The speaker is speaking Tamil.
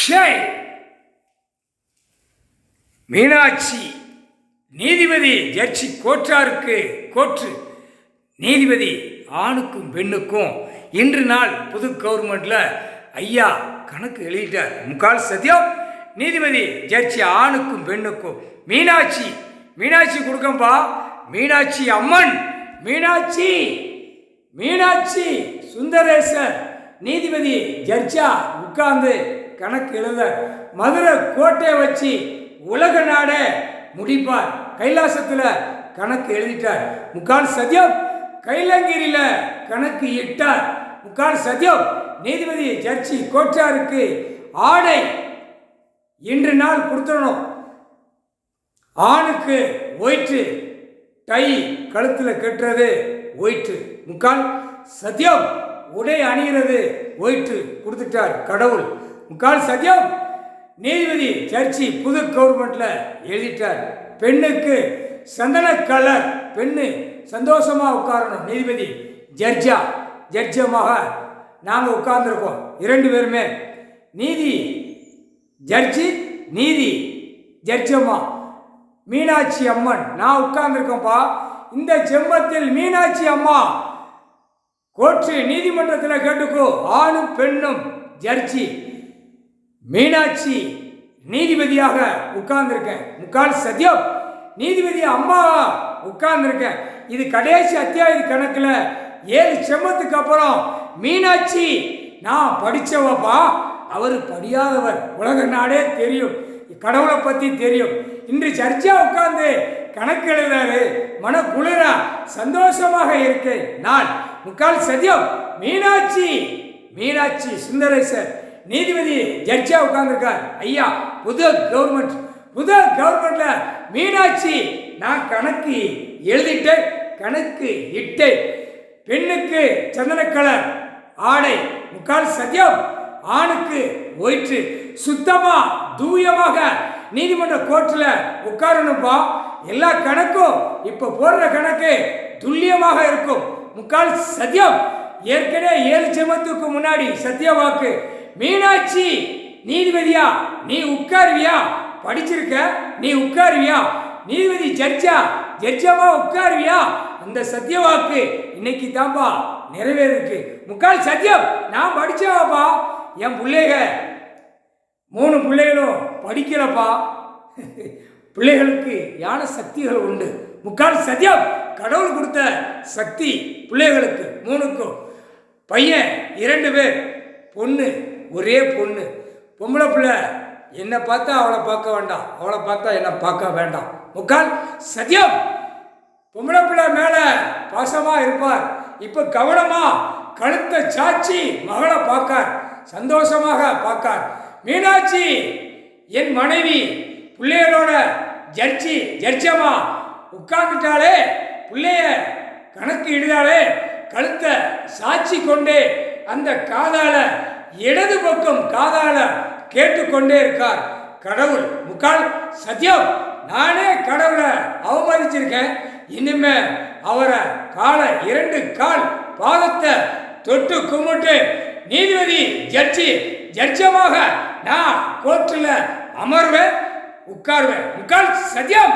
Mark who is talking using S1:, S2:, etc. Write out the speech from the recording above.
S1: ஷேய் மீனாட்சி நீதிபதி ஜட்ஜி கோற்றாருக்கு கோற்று நீதிபதி ஆணுக்கும் பெண்ணுக்கும் இன்று நாள் புது கவர்மெண்ட்டில் ஐயா கணக்கு எழுதிட்டார். முக்கால் சத்தியம் நீதிபதி ஜட்ஜி ஆணுக்கும் பெண்ணுக்கும் மீனாட்சி மீனாட்சி கொடுக்கம்பா. மீனாட்சி அம்மன் மீனாட்சி மீனாட்சி சுந்தரேசர் நீதிபதி ஜட்ஜா உட்கார்ந்து கணக்கு எழுத மதுரை கோட்டையை வச்சு உலக நாட முடிப்பார். கைலாசத்தில் கணக்கு எழுதிட்டார். முக்கால் சத்தியம் கைலங்கிரியில் கணக்கு இட்டார். முக்கால் சத்தியம் நீதிபதி ஜட்ஜி கோட்டாருக்கு ஆடை இன்று நாள் கொடுத்துடணும். ஆணுக்கு ஒயிற்று டை கழுத்தில் கட்டுறது ஒயிற்று. முக்கால் சத்தியம் உடை அணிகிறது ஒயிற்று கொடுத்துட்டார் கடவுள். முக்கால் சத்தியம் நீதிபதி ஜட்ஜி புது கவர்மெண்ட்ல எழுதிட்டார். பெண்ணுக்கு சந்தன கலர் பெண்ணு சந்தோஷமா உட்காரணும். நீதிபதி ஜட்ஜமாக நாங்கள் உட்கார்ந்துருக்கோம். இரண்டு பேருமே நீதி ஜட்ஜி நீதி ஜட்ஜம்மா மீனாட்சி அம்மன் நான் உட்கார்ந்துருக்கோம்ப்பா. இந்த செம்பத்தில் மீனாட்சி அம்மா கோர்ட்டு நீதிமன்றத்தில் கேட்டுக்கோ. ஆணும் பெண்ணும் ஜட்ஜி மீனாட்சி நீதிபதியாக உட்கார்ந்துருக்கேன். முக்கால் சத்தியம் நீதிபதி அம்மா உட்கார்ந்துருக்கேன். இது கடைசி அத்தியாய கணக்கில் 7 செம்மத்துக்கு அப்புறம் மீனாட்சி நான் படித்தவப்பா. அவர் படியாதவர். உலக நாடே தெரியும். கடவுளை பற்றி தெரியும். இன்று சர்ச்சா உட்கார்ந்து கணக்கு எழுதாரு. மன குளிரா சந்தோஷமாக இருக்கேன் நான். முக்கால் சத்தியம் மீனாட்சி மீனாட்சி சுந்தரேசர் நீதிபதி ஜட்ஜா உட்கார்ந்துருக்கார். ஐயா புது கவர்மெண்ட்ல மீனாட்சி நான் கணக்கு எழுதிட்டேன் கணக்கு இட்டேன். பெண்ணுக்கு சந்தன கலர் ஆடை. முக்கால் சத்தியம் ஆணுக்கு ஒயிற்று சுத்தமா தூயமாக நீதிமன்ற கோர்ட்டில் உட்காரணும்பா. எல்லா கணக்கும் இப்ப போடுற கணக்கு துல்லியமாக இருக்கும். முக்கால் சத்தியம் ஏற்கனவே 7 செமத்துக்கு முன்னாடி சத்திய வாக்கு. மீனாட்சி நீதிபதியா நீ உட்காருவியா? படிச்சிருக்க நீ உட்காருவியா? நீதிபதி ஜட்ஜமா உட்காருவியா? அந்த சத்திய வாக்கு இன்னைக்கு தான்பா நிறைவேறிருக்கு. முக்கால் சத்தியம் நான் படிச்சவாப்பா. என் பிள்ளைக 3 பிள்ளைகளும் படிக்கிறப்பா. பிள்ளைகளுக்கு யான சக்திகள் உண்டு. முக்கால் சத்தியம் கடவுள் கொடுத்த சக்தி பிள்ளைகளுக்கு 3க்கும். பையன் 2 பேர், பொண்ணு ஒரே பொண்ணு. பொம்பளை பிள்ளை என்னை பார்த்தா அவளை பார்க்க வேண்டாம், அவளை பார்த்தா என்னை பார்க்க வேண்டாம். முக்கால் சத்தியம் பொம்பளை பிள்ளை மேலே பாசமாக இருப்பார். இப்போ கவனமா கழுத்தை சாட்சி மகளை பார்க்கார், சந்தோஷமாக பார்க்கார். மீனாட்சி என் மனைவி பிள்ளைகளோட ஜட்ஜமா உட்கார்ந்துட்டாலே, பிள்ளைய கணக்கு இடுதாலே கழுத்தை சாட்சி கொண்டே அந்த காதால இடது பக்கம் காதால கேட்டுக்கொண்டே இருக்கார் கடவுள். முக்கால் சத்தியம் நானே கடவுளை அவமதிச்சிருக்கேன். இனிமே அவரை காலை 2 கால் பாதத்தை தொட்டு கும்பிட்டு நீதிபதி ஜட்ஜமாக நான் கோர்ட்டில் அமர்வேன், உட்காருவேன். முக்கால் சத்தியம்.